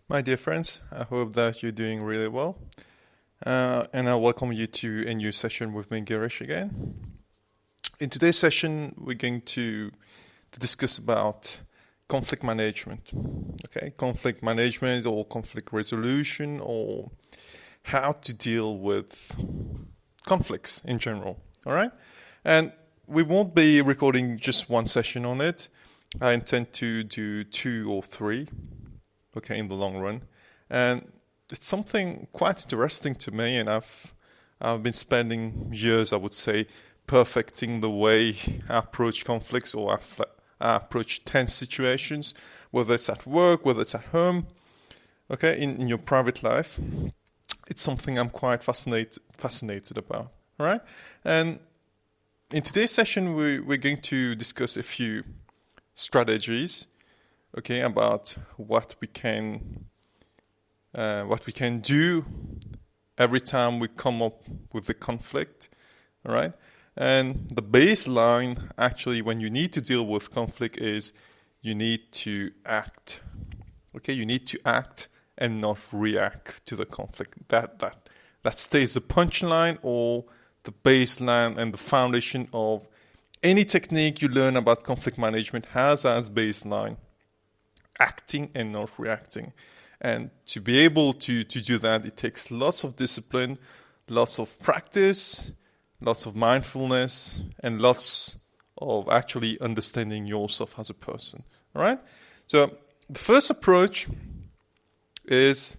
My dear friends, I hope that you're doing really well. And I welcome you to a new session with me, Girish, again. In today's session, we're going to discuss about conflict management. Okay, conflict management or conflict resolution or how to deal with conflicts in general. All right? And we won't be recording just one session on it. I intend to do 2 or 3, okay, in the long run. And it's something quite interesting to me, and I've been spending years, I would say, perfecting the way I approach conflicts or I approach tense situations, whether it's at work, whether it's at home, okay, in your private life. It's something I'm quite fascinated about, all right? And in today's session, we're going to discuss a few strategies, okay, about what we can do every time we come up with a conflict, all right? And the baseline, actually, when you need to deal with conflict is you need to act, okay? You need to act and not react to the conflict. That stays the punchline or the baseline and the foundation of any technique you learn about conflict management has as baseline acting and not reacting. And to be able to do that, it takes lots of discipline, lots of practice, lots of mindfulness, and lots of actually understanding yourself as a person. All right? So the first approach is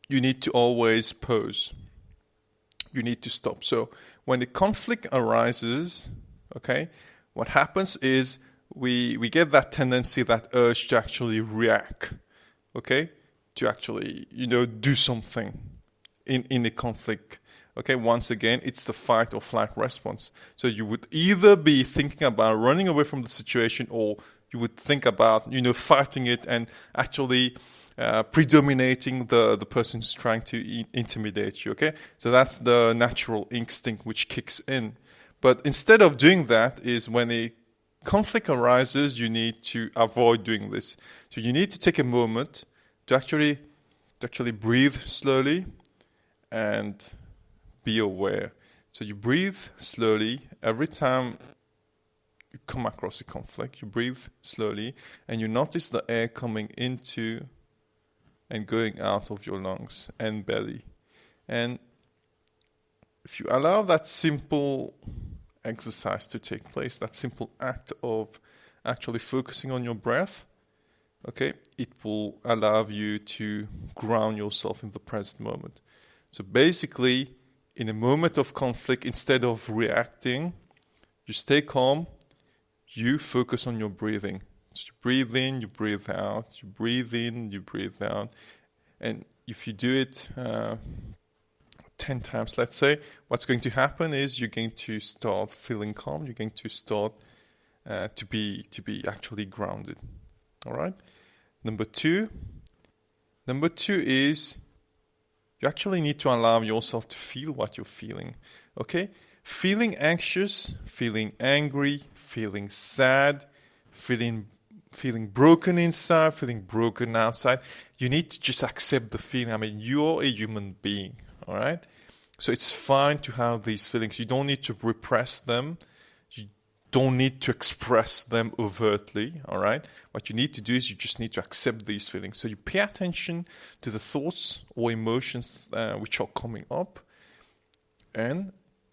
you need to always pause. You need to stop. So when the conflict arises, okay, what happens is we get that tendency, that urge to actually react, okay, to actually, do something in a conflict. Okay, once again, it's the fight or flight response. So you would either be thinking about running away from the situation, or you would think about, fighting it and actually predominating the person who's trying to intimidate you, okay? So that's the natural instinct which kicks in. But instead of doing that is when a conflict arises, you need to avoid doing this. So you need to take a moment to actually breathe slowly and be aware. So you breathe slowly every time you come across a conflict. You breathe slowly and you notice the air coming into and going out of your lungs and belly. And if you allow that simple exercise to take place, that simple act of actually focusing on your breath, okay, it will allow you to ground yourself in the present moment. So basically, in a moment of conflict, instead of reacting, you stay calm, you focus on your breathing. So you breathe in, you breathe out, you breathe in, you breathe out. And if you do it 10 times, let's say, what's going to happen is you're going to start feeling calm. You're going to start to be actually grounded. All right? Number two is you actually need to allow yourself to feel what you're feeling. Okay? Feeling anxious, feeling angry, feeling sad, feeling broken inside, feeling broken outside. You need to just accept the feeling. I mean, you're a human being, all right? So it's fine to have these feelings. You don't need to repress them. You don't need to express them overtly, all right? What you need to do is you just need to accept these feelings. So you pay attention to the thoughts or emotions which are coming up, and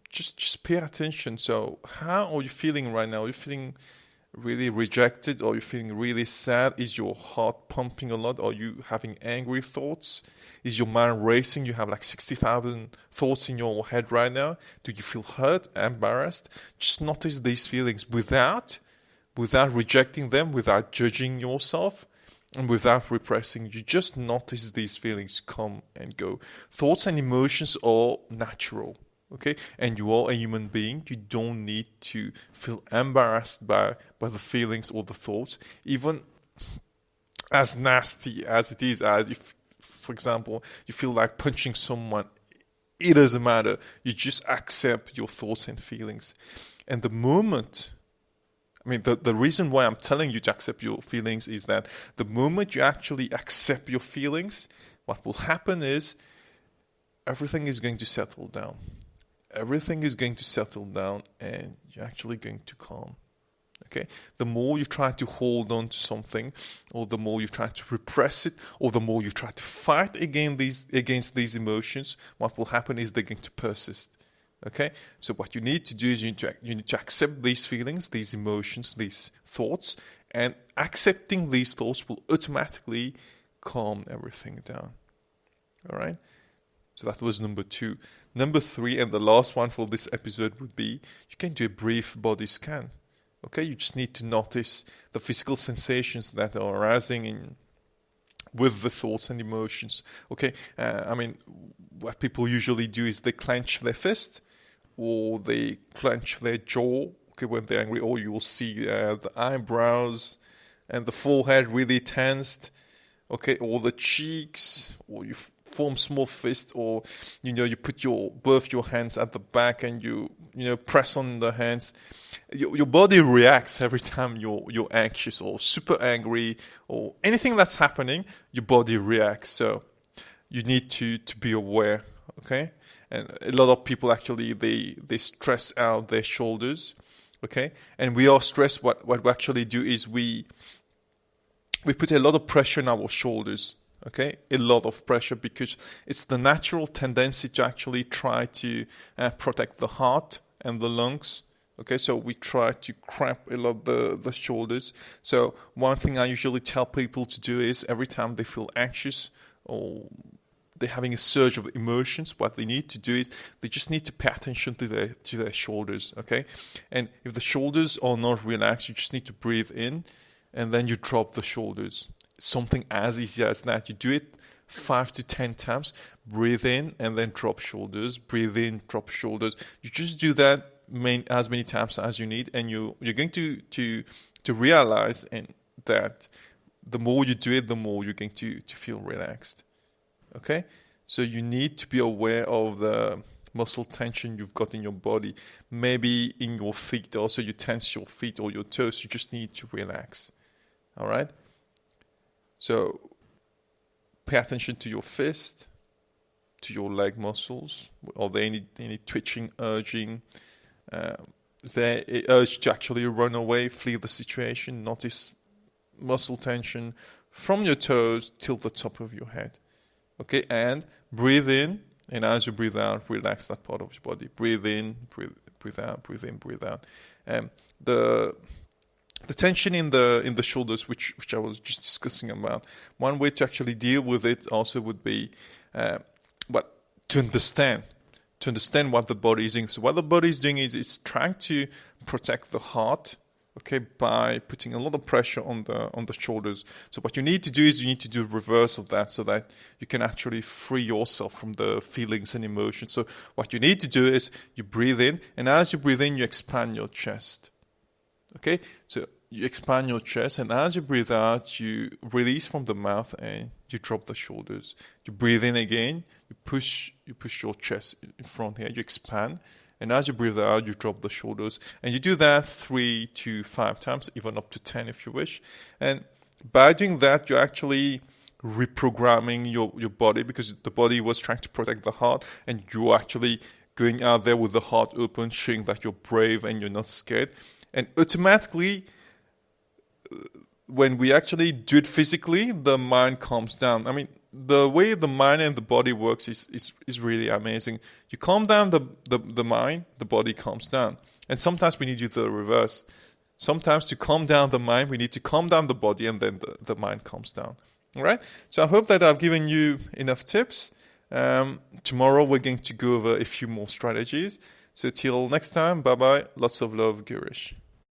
just pay attention. So how are you feeling right now? Are you feeling really rejected, or you're feeling really sad? Is your heart pumping a lot? Are you having angry thoughts? Is your mind racing? You have like 60,000 thoughts in your head right now. Do you feel hurt, embarrassed? Just notice these feelings without rejecting them, without judging yourself, and without repressing. You just notice these feelings come and go. Thoughts and emotions are natural. Okay, and you are a human being. You don't need to feel embarrassed by the feelings or the thoughts, even as nasty as it is. As if, for example, you feel like punching someone, it doesn't matter. You just accept your thoughts and feelings. And the moment I mean, the reason why I'm telling you to accept your feelings is that the moment you actually accept your feelings, what will happen is everything is going to settle down. Everything is going to settle down and you're actually going to calm. Okay? The more you try to hold on to something, or the more you try to repress it, or the more you try to fight against these emotions, what will happen is they're going to persist. Okay? So what you need to do is you need to accept these feelings, these emotions, these thoughts, and accepting these thoughts will automatically calm everything down. All right? So that was number 2. Number 3, and the last one for this episode would be, you can do a brief body scan. Okay, you just need to notice the physical sensations that are arising with the thoughts and emotions. Okay, I mean, what people usually do is they clench their fist or they clench their jaw. Okay, when they're angry, or you will see the eyebrows and the forehead really tensed. Okay, or the cheeks, or you form small fist, or you put both your hands at the back and you press on the hands. Your body reacts every time you're anxious or super angry or anything that's happening. Your body reacts, so you need to be aware. Okay, and a lot of people actually they stress out their shoulders. Okay, and we are stressed. What we actually do is we put a lot of pressure on our shoulders. Okay, a lot of pressure, because it's the natural tendency to actually try to protect the heart and the lungs. Okay, so we try to cramp a lot the shoulders. So one thing I usually tell people to do is every time they feel anxious or they're having a surge of emotions, what they need to do is they just need to pay attention to their shoulders. Okay, and if the shoulders are not relaxed, you just need to breathe in and then you drop the shoulders. Something as easy as that. You do it 5 to 10 times. Breathe in and then drop shoulders. Breathe in, drop shoulders. You just do that as many times as you need, and you're going to realize that the more you do it, the more you're going to feel relaxed. Okay, so you need to be aware of the muscle tension you've got in your body. Maybe in your feet also, you tense your feet or your toes. You just need to relax. All right. So pay attention to your fist, to your leg muscles. Are there any twitching, urging? Is there an urge to actually run away, flee the situation? Notice muscle tension from your toes till the top of your head. Okay, and breathe in, and as you breathe out, relax that part of your body. Breathe in, breathe out, breathe in, breathe out. The tension in the shoulders, which I was just discussing about, one way to actually deal with it also would be to understand what the body is doing. So what the body is doing is it's trying to protect the heart, okay, by putting a lot of pressure on the shoulders. So what you need to do is you need to do the reverse of that, so that you can actually free yourself from the feelings and emotions. So what you need to do is you breathe in, and as you breathe in, you expand your chest. Okay, so you expand your chest, and as you breathe out, you release from the mouth and you drop the shoulders. You breathe in again, you push your chest in front here, you expand, and as you breathe out, you drop the shoulders. And you do that 3 to 5 times, even up to 10 if you wish. And by doing that, you're actually reprogramming your body, because the body was trying to protect the heart, and you're actually going out there with the heart open, showing that you're brave and you're not scared. And automatically, when we actually do it physically, the mind calms down. I mean, the way the mind and the body works is really amazing. You calm down the mind, the body calms down. And sometimes we need to do the reverse. Sometimes to calm down the mind, we need to calm down the body, and then the mind calms down. All right? So I hope that I've given you enough tips. Tomorrow we're going to go over a few more strategies. So till next time, bye-bye. Lots of love, Girish.